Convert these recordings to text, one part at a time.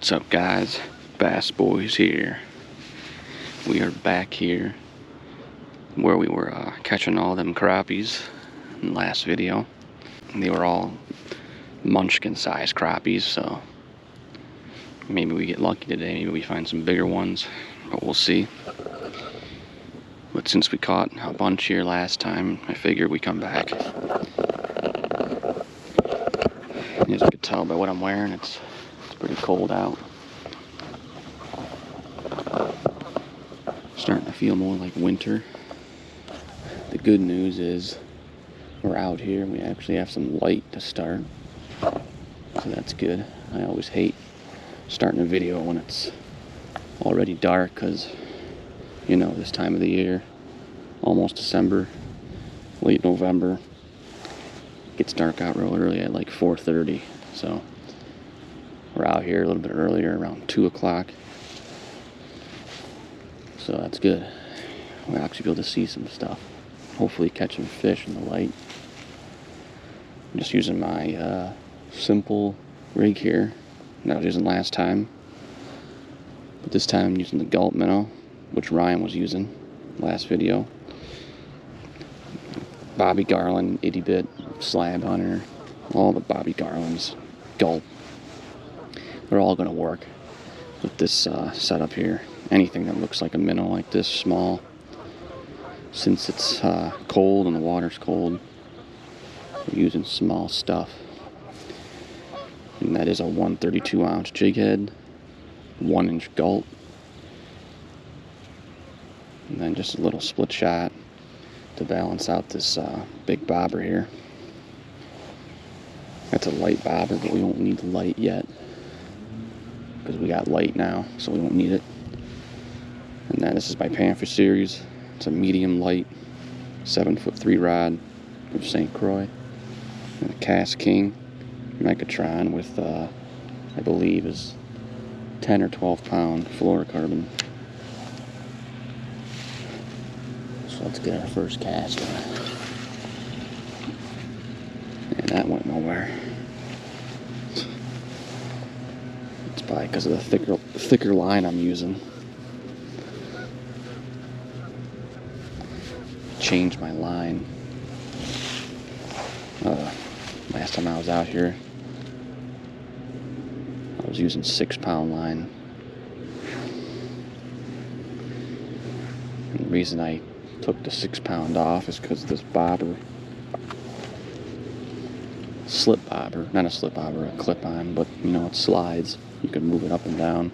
What's up, guys? Bass Boys here. We are back here where we were catching all them crappies in the last video. And they were all munchkin sized crappies, so maybe we get lucky today. Maybe we find some bigger ones, but we'll see. But since we caught a bunch here last time, I figured we come back. As you can tell by what I'm wearing, it's pretty cold out. Starting to feel more like winter. The good news is we're out here and we actually have some light to start, so that's good. I always hate starting a video when it's already dark, because you know, this time of the year, almost December, late November, it gets dark out real early at like 4:30. So we're out here a little bit earlier, around 2 o'clock. So that's good. We'll actually be able to see some stuff. Hopefully catch some fish in the light. I'm just using my simple rig here that I was using last time. But this time I'm using the Gulp minnow, which Ryan was using last video. Bobby Garland, itty bit, slab hunter, all the Bobby Garlands, Gulp. They're all going to work with this setup here. Anything that looks like a minnow like this, small. Since it's cold and the water's cold, we're using small stuff. And that is a 132 ounce jig head, 1-inch Gulp. And then just a little split shot to balance out this big bobber here. That's a light bobber, but we won't need the light yet, because we got light now, so we won't need it. And then this is my Panfish Series. It's a medium light 7'3" rod from St Croix, and a Cast King Megatron with I believe is 10 or 12 pound fluorocarbon. So let's get our first cast on it. And that went nowhere. It's probably because of the thicker line I'm using. Changed my line. Last time I was out here, I was using 6-pound line. And the reason I took the 6-pound off is because this bobber, slip bobber, not a slip bobber, a clip-on, but you know, it slides. You can move it up and down.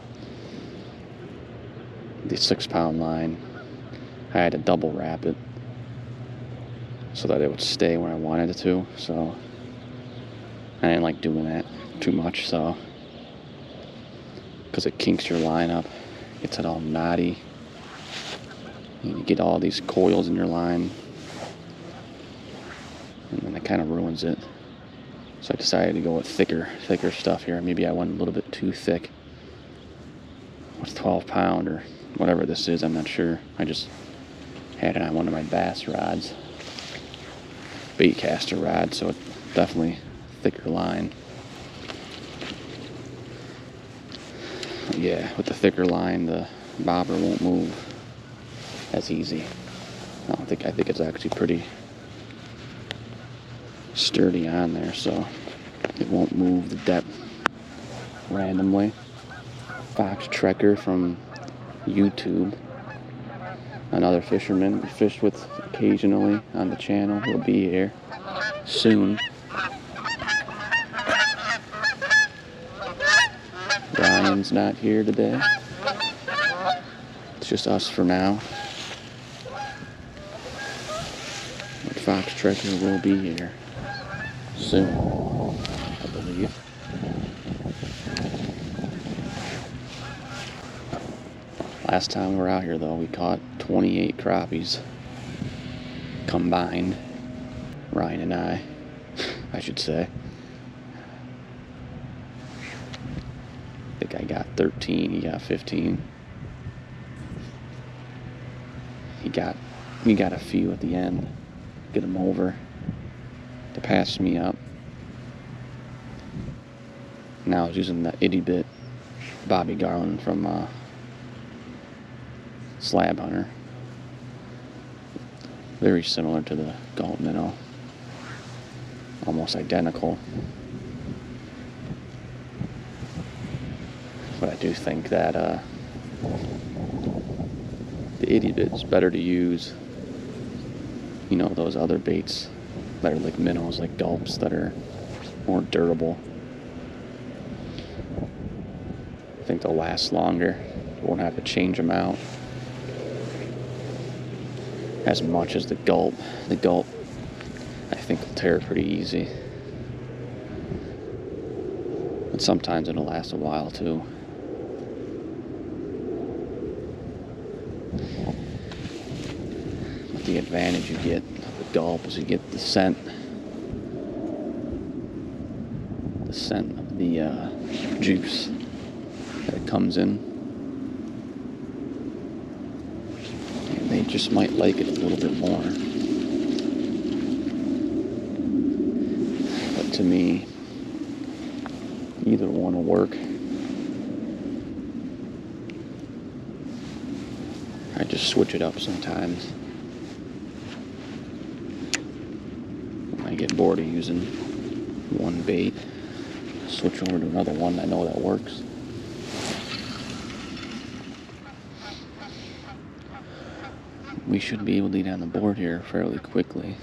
The 6-pound line, I had to double wrap it so that it would stay where I wanted it to. So I didn't like doing that too much, so because it kinks your line up, gets it all knotty. You get all these coils in your line, and then it kind of ruins it. So I decided to go with thicker stuff here. Maybe I went a little bit too thick with 12-pound or whatever this is. I'm not sure. I just had it on one of my bass rods, bait caster rod, so it's definitely thicker line. Yeah, with the thicker line, the bobber won't move as easy. I think it's actually pretty sturdy on there, so it won't move the depth randomly. Fox Trekker from YouTube, another fisherman we fish with occasionally on the channel, will be here soon. Ryan's not here today. It's just us for now. But Fox Trekker will be here soon, I believe. Last time we were out here, though, we caught 28 crappies combined. Ryan and I should say. I think I got 13, he got 15. He got a few at the end. Get him over to pass me up. Now I was using that itty bit Bobby Garland from Slab Hunter. Very similar to the Gulp minnow. Almost identical. But I do think that the itty bit is better to use, you know, those other baits that are like minnows, like Gulps, that are more durable. I think they'll last longer. You won't have to change them out as much as the Gulp. The Gulp, I think, will tear pretty easy. But sometimes it'll last a while too. But the advantage you get of the Gulp is you get the scent of the juice that it comes in. And they just might like it a little bit more. But to me, either one will work. I just switch it up sometimes. When I get bored of using one bait, switch over to another one I know that works. We should be able to get on the board here fairly quickly.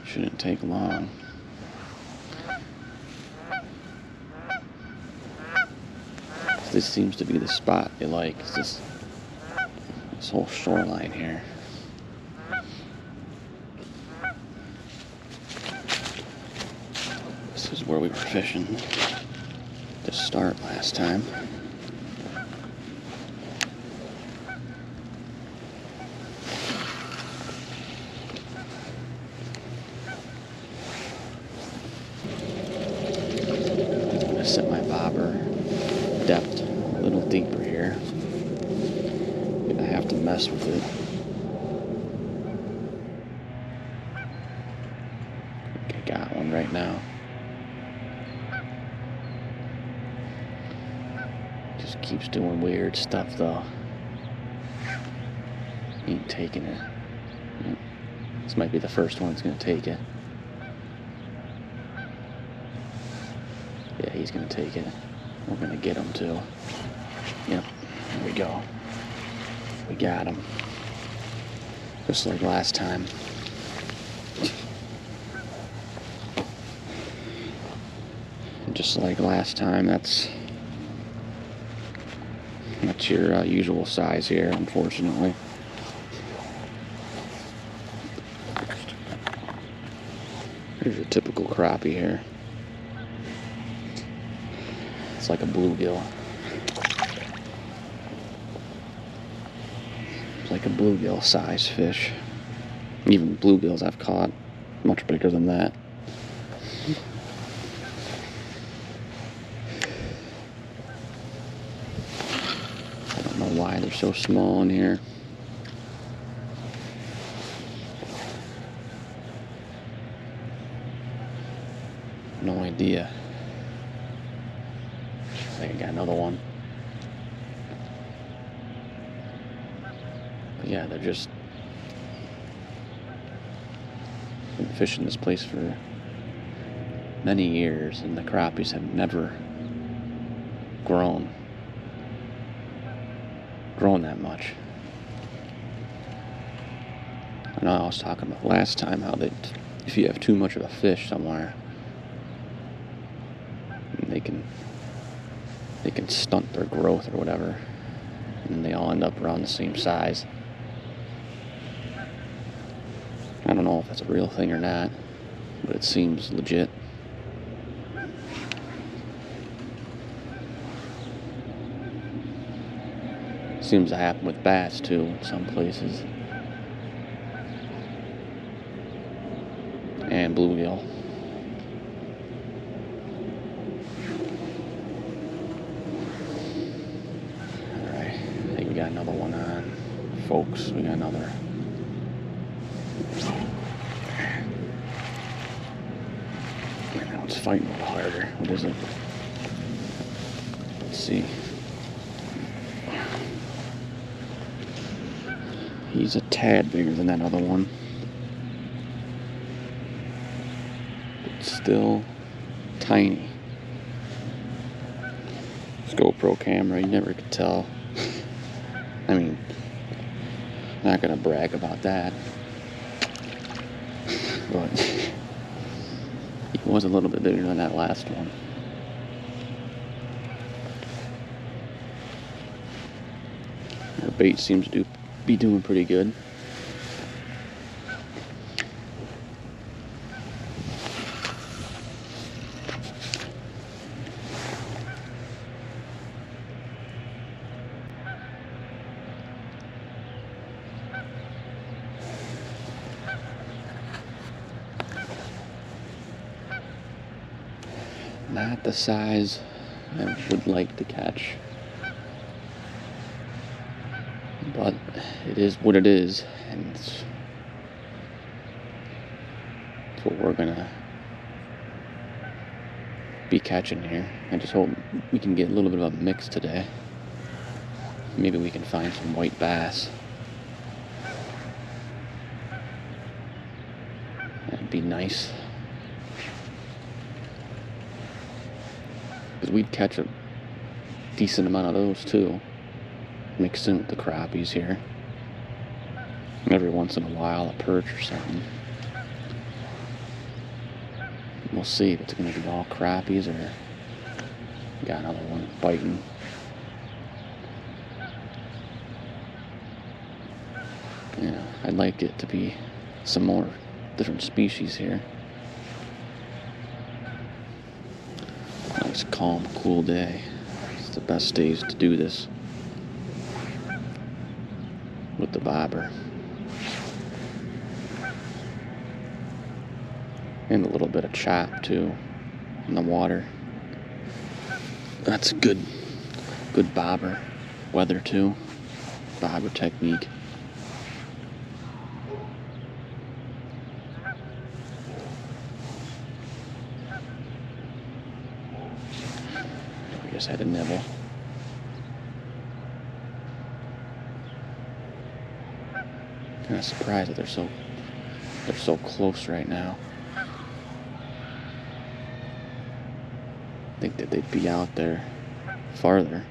Shouldn't take long. This seems to be the spot they like. It's this whole shoreline here. This is where we were fishing to start last time. I'm gonna set my bobber depth a little deeper here. I'm gonna have to mess with it. I got one right now. Just keeps doing weird stuff though. Ain't taking it. Yep. This might be the first one that's gonna take it. Yeah, he's gonna take it. We're gonna get him too. Yep, there we go. We got him. Just like last time. Just like last time, that's your usual size here, unfortunately. Here's your typical crappie here. It's like a bluegill. It's like a bluegill size fish. Even bluegills I've caught much bigger than that. I don't know why they're so small in here. No idea. I think I got another one. But yeah, they're just been fishing this place for many years, and the crappies have never grown that much. I know I was talking about last time how that if you have too much of a fish somewhere, they can stunt their growth or whatever, and then they all end up around the same size. I don't know if that's a real thing or not, but it seems legit. Seems to happen with bass too in some places. And bluegill. Alright, I think we got another one on. Folks, we got another it's fighting a little harder. What is it? Let's see. He's a tad bigger than that other one. But still tiny. This GoPro camera, you never could tell. I mean, not gonna brag about that. But he was a little bit bigger than that last one. Our bait seems to be doing pretty good. Not the size I would like to catch, but it is what it is, and it's what we're gonna be catching here. I just hope we can get a little bit of a mix today. Maybe we can find some white bass. That'd be nice. Because we'd catch a decent amount of those too, mixed in with the crappies here. Every once in a while, a perch or something. We'll see if it's going to be all crappies or got another one biting. Yeah, I'd like it to be some more different species here. Nice, calm, cool day. It's the best days to do this with the bobber. And a little bit of chop too in the water. That's good bobber weather too. Bobber technique. I just had a nibble. Kind of surprised that they're so close right now. I think that they'd be out there farther.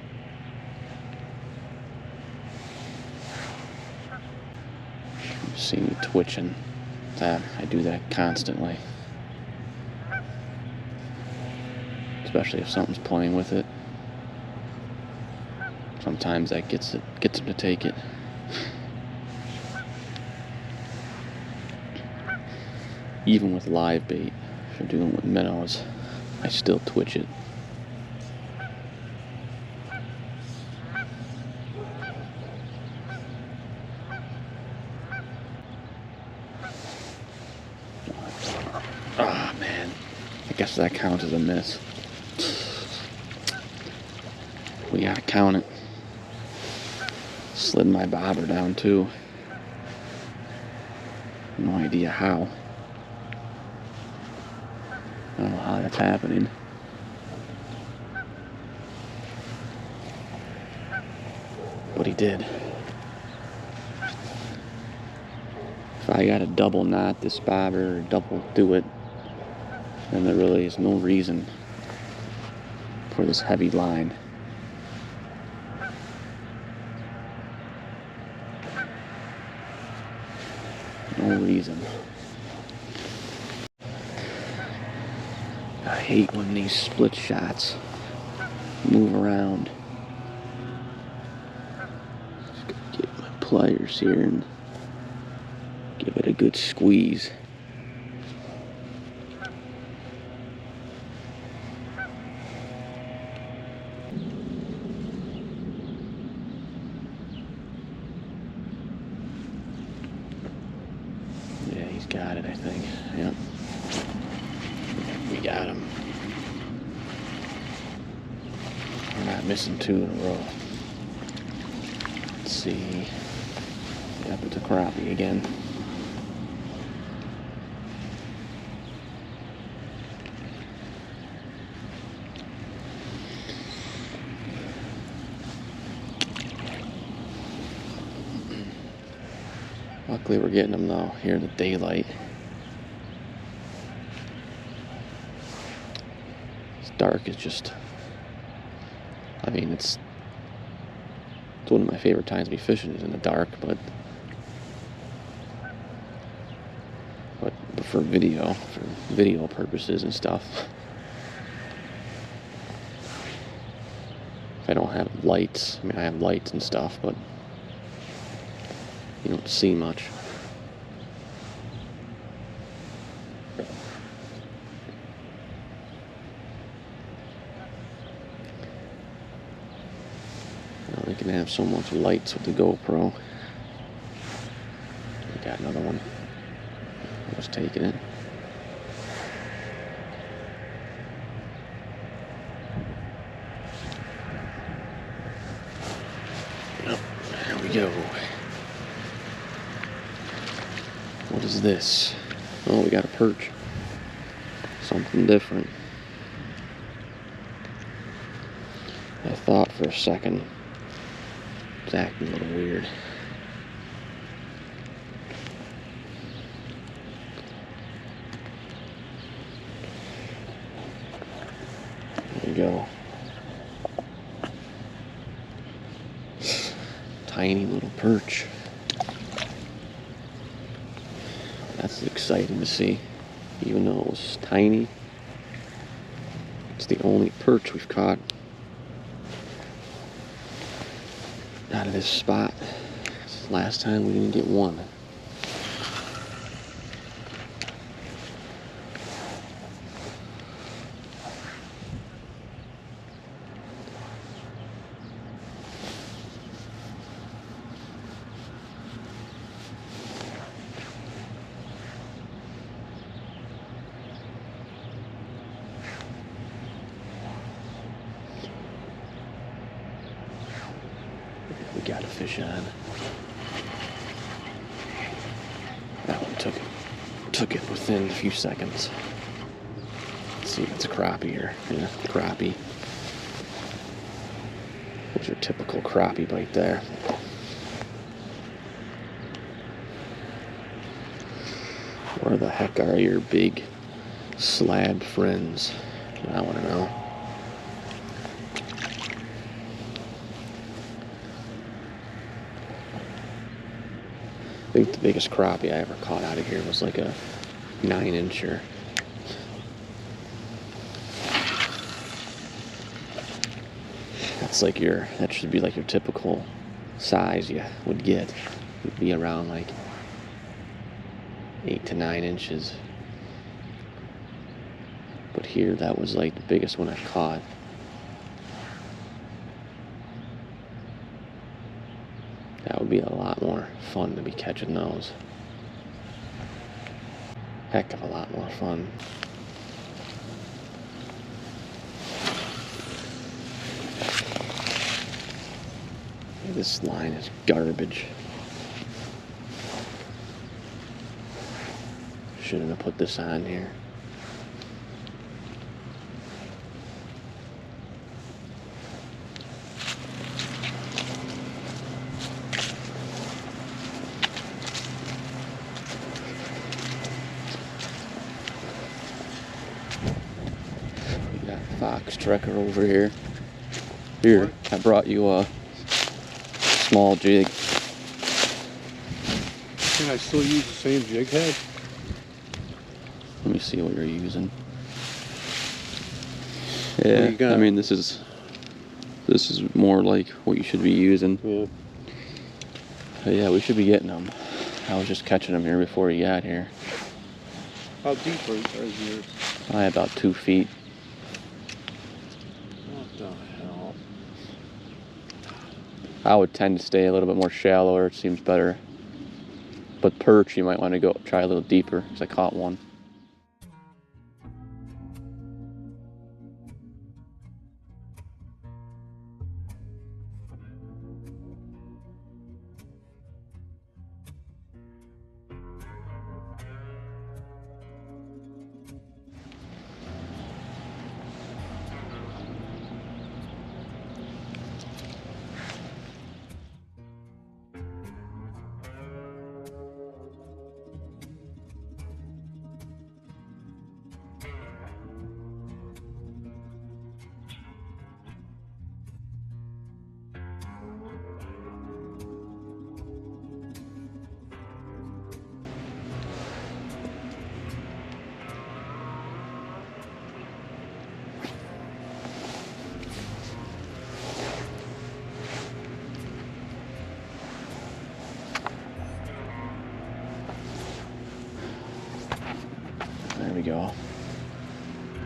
You see me twitching. That I do that constantly. Especially if something's playing with it. Sometimes that gets them to take it. Even with live bait, if you're doing with minnows, I still twitch it. Oh man, I guess that counts as a miss. We gotta count it. Slid my bobber down too. No idea how. I don't know how that's happening. But he did. If I gotta double knot this bobber or double do it, then there really is no reason for this heavy line. No reason. I hate when these split shots move around. Just gotta get my pliers here and give it a good squeeze. Yeah, he's got it, I think. Yep. We got him. We're not missing two in a row. Let's see. Yep, it's a crappie again. Luckily we're getting them though here in the daylight. It's dark. It's just, I mean, it's one of my favorite times to be fishing is in the dark, but for video purposes and stuff. If I don't have lights, I mean I have lights and stuff, but you don't see much. Now they can have so much lights with the GoPro. We got another one. I was taking it. Oh, there we go. What is this? Oh, we got a perch. Something different. I thought for a second it's acting a little weird. There we go. Tiny little perch. That's exciting to see. Even though it was tiny, it's the only perch we've caught out of this spot. Last time we didn't get one. We got a fish on. That one took it within a few seconds. Let's see, it's a crappie here. Yeah, crappie. There's your typical crappie bite there. Where the heck are your big slab friends? I want to know. I think the biggest crappie I ever caught out of here was like a 9-incher. That should be like your typical size you would get. It'd be around like 8 to 9 inches. But here, that was like the biggest one I've caught. That would be a lot more fun to be catching those. Heck of a lot more fun. This line is garbage. Shouldn't have put this on here. We got fox trekker over here. Here, I brought you a small jig. Can I still use the same jig head? Let me see what you're using. Yeah, I mean this is more like what you should be using. Yeah. But yeah, we should be getting them. I was just catching them here before you got here. How deep are yours? Probably about 2 feet. What the hell? I would tend to stay a little bit more shallower. It seems better. But perch, you might want to go try a little deeper, because I caught one.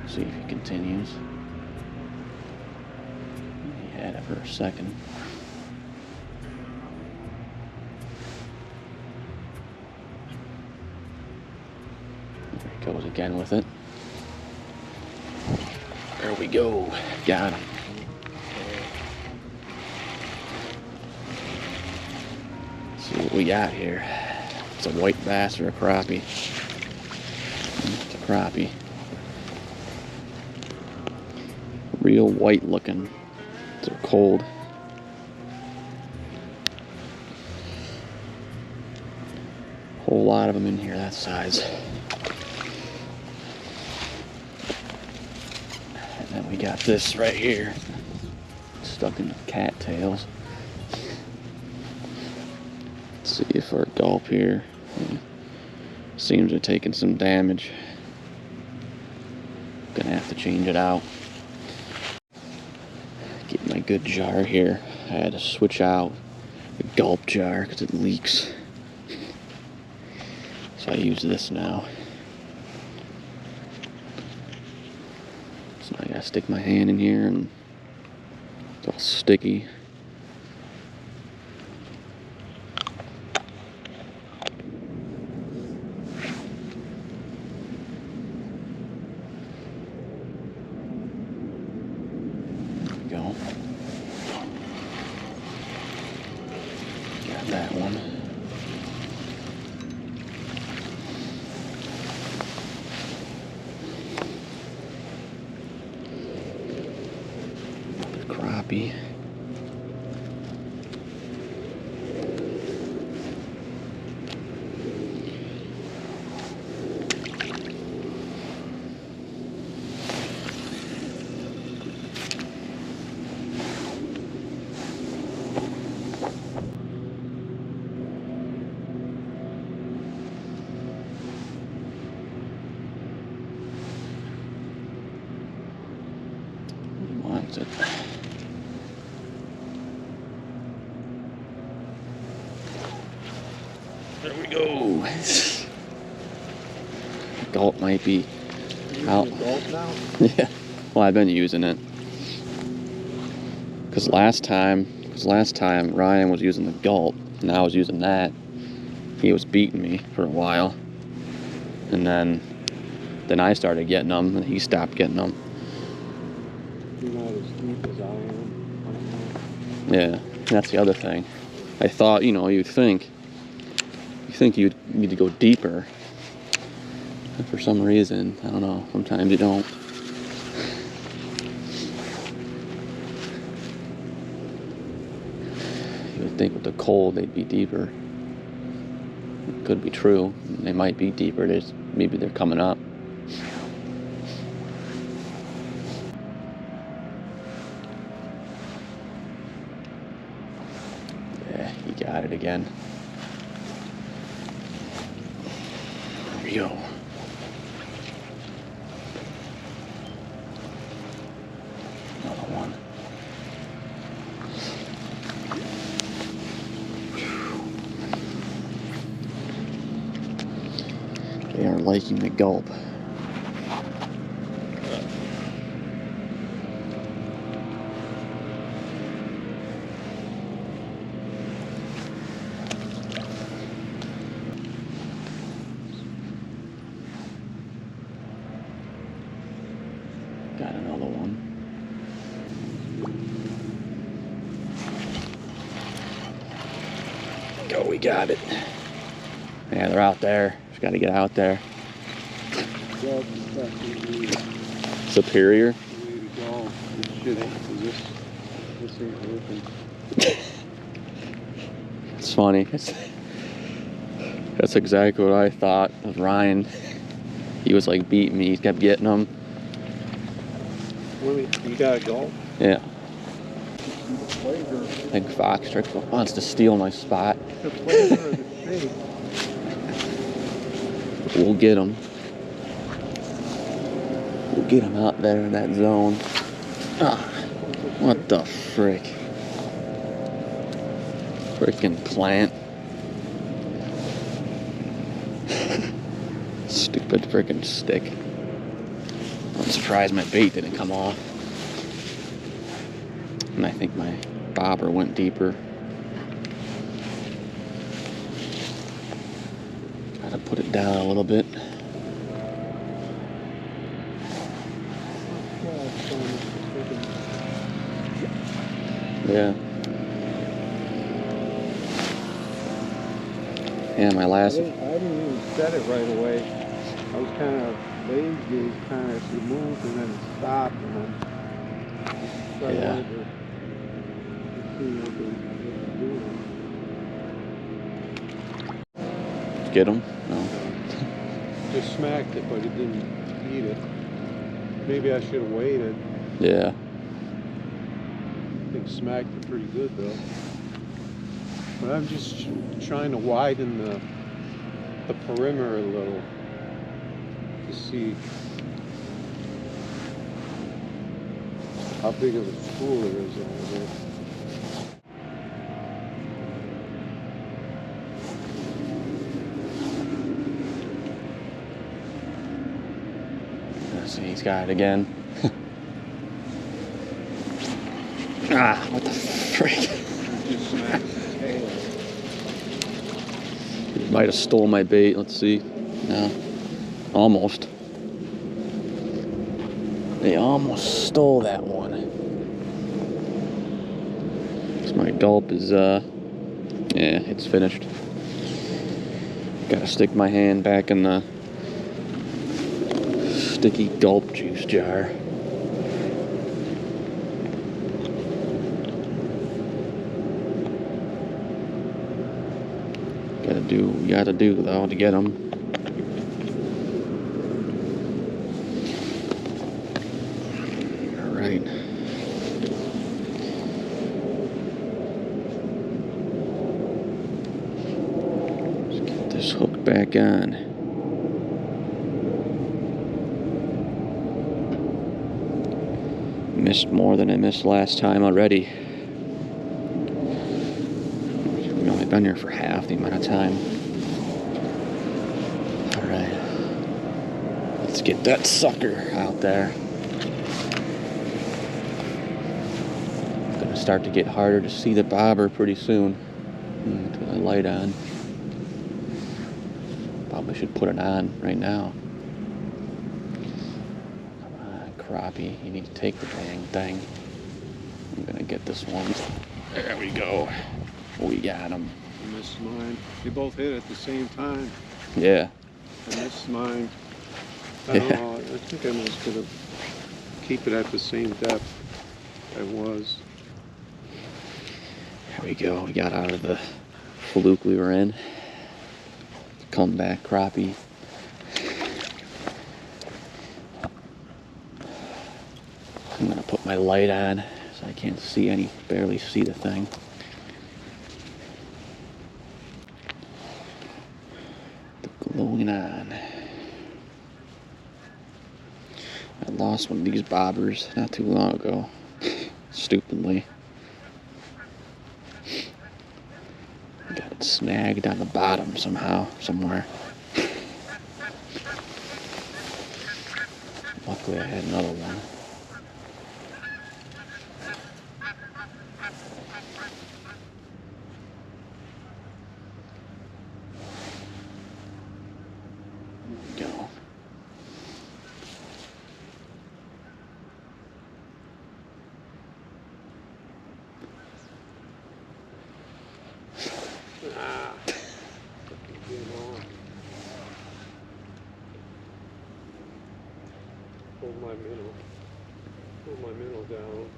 See if he continues. He had it for a second. There he goes again with it. There we go. Got him. Let's see what we got here. It's a white bass or a crappie. It's a crappie. Real white looking. They're cold. Whole lot of them in here that size. And then we got this right here, stuck in the cattails. Let's see if our gulp here seems to have taken some damage. Gonna have to change it out. Get my good jar here. I had to switch out the gulp jar because it leaks. So I use this now. So I gotta stick my hand in here and it's all sticky. There we go. Got that one. Crappie. Wants it. There we go. Gulp might be out. Yeah. Well, I've been using it. Cause last time Ryan was using the gulp, and I was using that. He was beating me for a while, and then I started getting them, and he stopped getting them. You're not as deep as I am. Yeah, that's the other thing. I thought, you'd think you'd need to go deeper. And for some reason, I don't know, sometimes you don't. You would think with the cold they'd be deeper. It could be true. They might be deeper. Maybe they're coming up. Yeah, he got it again. There we go. Another one. They are liking the gulp. Got another one. Go, we got it. Yeah, they're out there. Just got to get out there. Superior. It's funny. That's exactly what I thought of Ryan. He was like beating me. He kept getting them. You got a gulp? Yeah. I think Fox wants to steal my spot. The flavor of the shape. We'll get him. We'll get him out there in that zone. Ah, what the frick? Frickin' plant. Stupid frickin' stick. surprised my bait didn't come off. And I think my bobber went deeper. Gotta put it down a little bit. Yeah. Yeah, my last... I didn't even set it right away. I was kind of lazy, kind of moved and then it stopped, and then so I wanted to see what they were doing. Get him? No. Just smacked it, but it didn't eat it. Maybe I should have waited. Yeah. I think smacked it pretty good though. But I'm just trying to widen the perimeter a little to see how big of a school there is over there. Let's see, he's got it again. Ah, what the frick? Just smacked his tail. He might have stole my bait. Let's see. No. Almost. They almost stole that one. So my gulp is, yeah, it's finished. Gotta stick my hand back in the sticky gulp juice jar. Gotta do what you gotta do though to get them. Alright. Let's get this hook back on. Missed more than I missed last time already. We've only been here for half the amount of time. Alright. Let's get that sucker out there. It's gonna start to get harder to see the bobber pretty soon. Put the light on. Probably should put it on right now. Crappie, you need to take the dang thing. I'm gonna get this one. There we go. We got him. I missed mine. They both hit at the same time. Yeah. I missed mine. I don't know. I think I'm just gonna keep it at the same depth I was. There we go. We got out of the fluke we were in. Come back, crappie. I'm gonna put my light on so I can't see barely see the thing. The glowing on. I lost one of these bobbers not too long ago, stupidly. Got it snagged on the bottom somehow, somewhere. Luckily I had another one. Go. Hold my minnow down.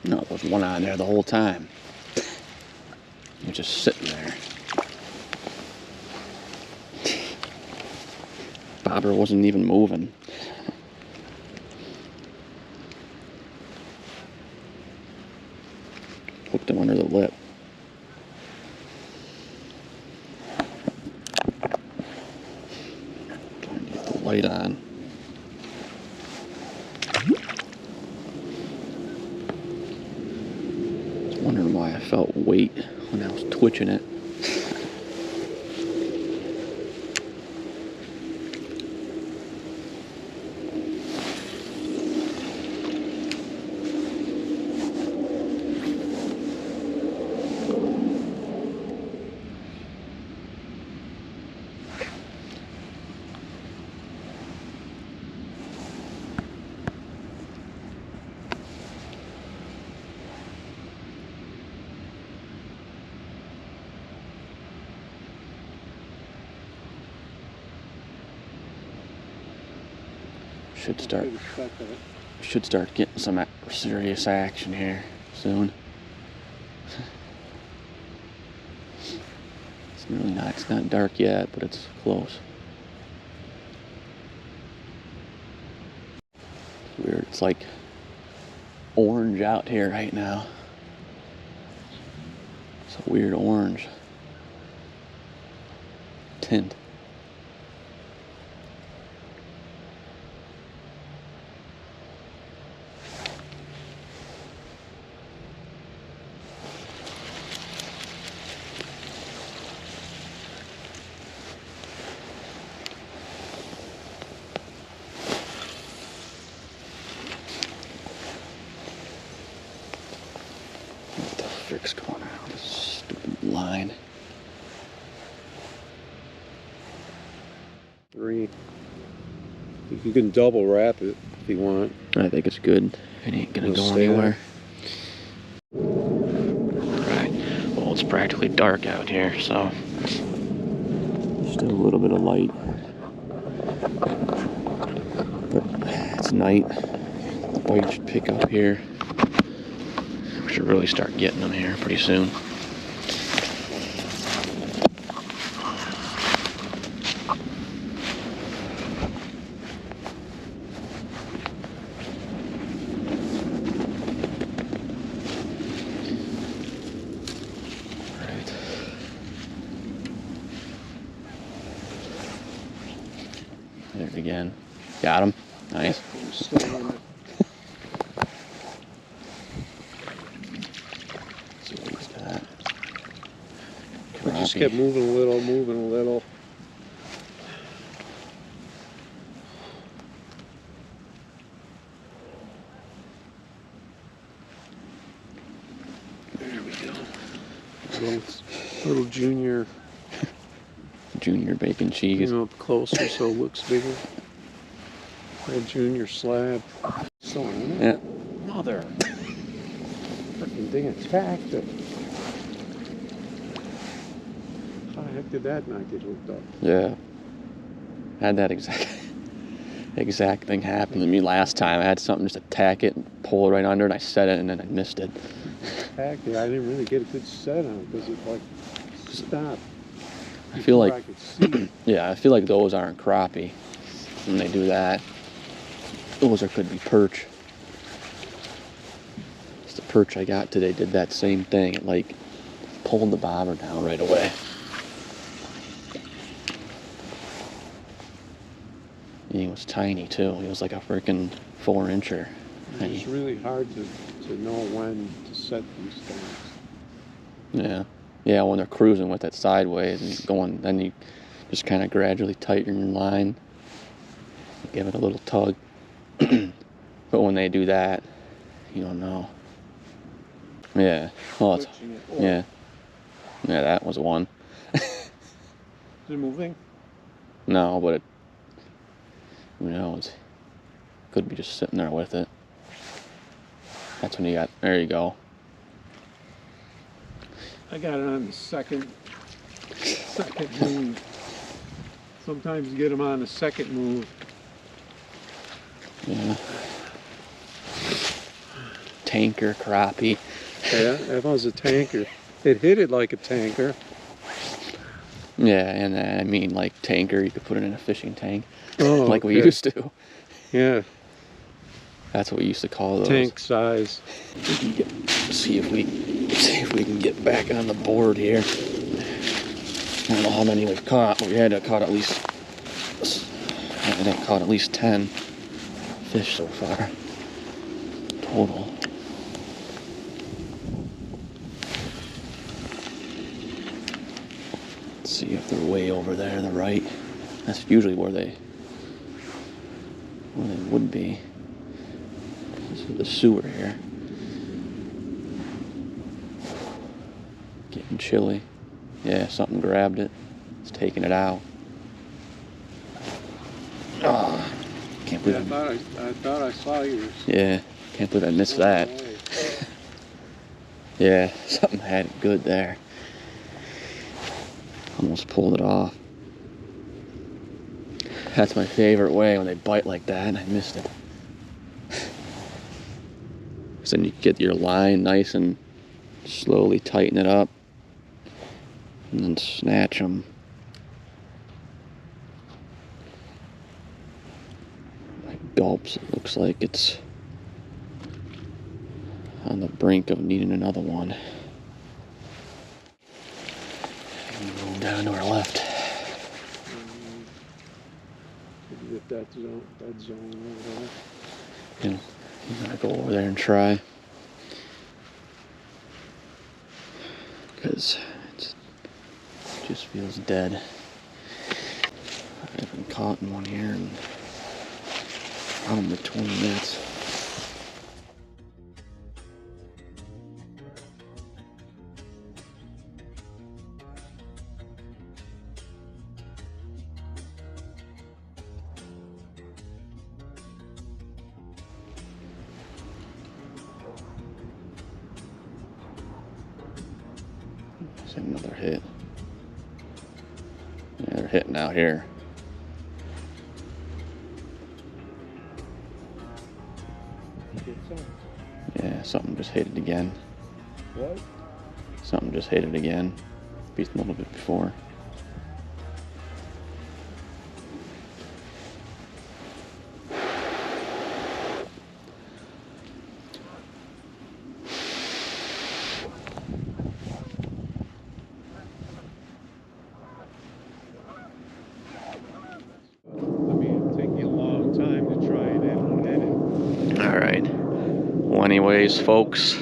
No, there was one on there the whole time. You're just sitting there. Bobber wasn't even moving. Hooked him under the lip. Trying to get the light on. Wondering why I felt weight when I was twitching it. Should start getting some serious action here soon. It's not dark yet, but it's close. Weird, it's like orange out here right now. It's a weird orange tint. Frick's going out of this stupid line. 3. You can double wrap it if you want. I think it's good. It ain't gonna go anywhere. Right. Well, it's practically dark out here, so still a little bit of light. But it's night. The bite should pick up here. We should really start getting them here pretty soon. Right. There it again. Got him. Nice. Just kept moving a little, moving a little. There we go. Little junior. Junior bacon cheese. You know, up closer so it looks bigger. A junior slab. So, yeah. Mother. Freaking thing attacked it. How the heck did that not get hooked up? Yeah. Had that exact thing happen to me last time. I had something just attack it and pull it right under, and I set it, and then I missed it. Attacked it. I didn't really get a good set on it because it like stopped. I feel like I could see. Yeah, I feel like those aren't crappie when they do that. Those could be perch. It's the perch I got today did that same thing. It like pulled the bobber down right away. He was tiny too. He was like a freaking 4-incher. It's really hard to know when to set these things. Yeah. Yeah, when they're cruising with it sideways and going, then you just kind of gradually tighten your line. Give it a little tug. But when they do that, you don't know. Yeah. Well, it's, yeah. Yeah, that was one. Is it moving? No, but it, who knows? Could be just sitting there with it. That's when you got, there you go. I got it on the second move. Sometimes you get them on the second move. Yeah. Tanker, crappie. Yeah, that was a tanker. It hit it like a tanker. Yeah, and I mean like tanker, you could put it in a fishing tank. Oh, like we used to. Yeah. That's what we used to call those. Tank size. See if we can get back on the board here. I don't know how many we've caught, but we had to caught at least 10 fish so far. Total. See if they're way over there to the right. That's usually where they would be. This is the sewer here. Getting chilly. Yeah, something grabbed it. It's taking it out. Oh, can't believe I thought I saw yours. Yeah, can't believe I missed that. Yeah, something had it good there. Almost pulled it off. That's my favorite way, when they bite like that, and I missed it. So then you get your line nice and slowly tighten it up, and then snatch them. Like Gulps, it looks like it's on the brink of needing another one. Move down to our left. Get that zone over there. Yeah, I'm gonna go over there and try. Because it just feels dead. I haven't caught one here in probably 20 minutes. That's another hit. Yeah, they're hitting out here. Yeah, something just hit it again. What? Something just hit it again. Beat a little bit before. Alright. Well, anyways, folks.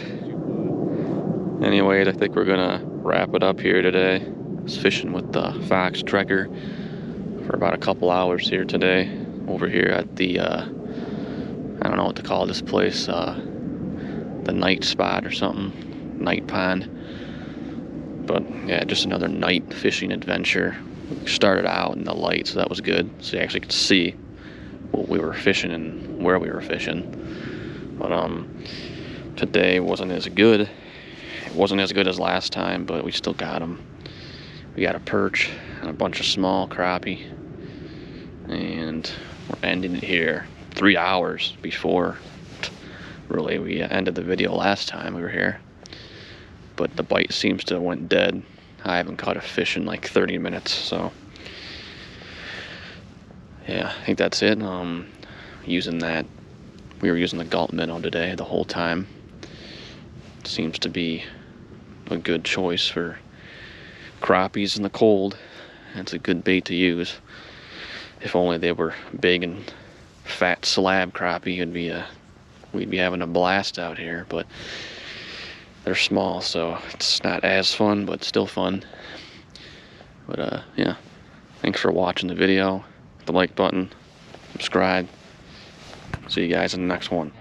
Anyways, I think we're gonna wrap it up here today. I was fishing with the Fox Trekker for about a couple hours here today. Over here at the, I don't know what to call this place. The night spot or something. Night pond. But yeah, just another night fishing adventure. We started out in the light, so that was good. So you actually could see what we were fishing and where we were fishing. But today wasn't as good. It wasn't as good as last time, but we still got them. We got a perch and a bunch of small crappie, and we're ending it here 3 hours before really we ended the video last time we were here. But the bite seems to have went dead. I haven't caught a fish in like 30 minutes, so yeah, I think that's it. We were using the Gulp minnow today the whole time. Seems to be a good choice for crappies in the cold. It's a good bait to use. If only they were big and fat slab crappie, we'd be having a blast out here. But they're small, so it's not as fun, but still fun. But yeah, thanks for watching the video. Hit the like button, subscribe. See you guys in the next one.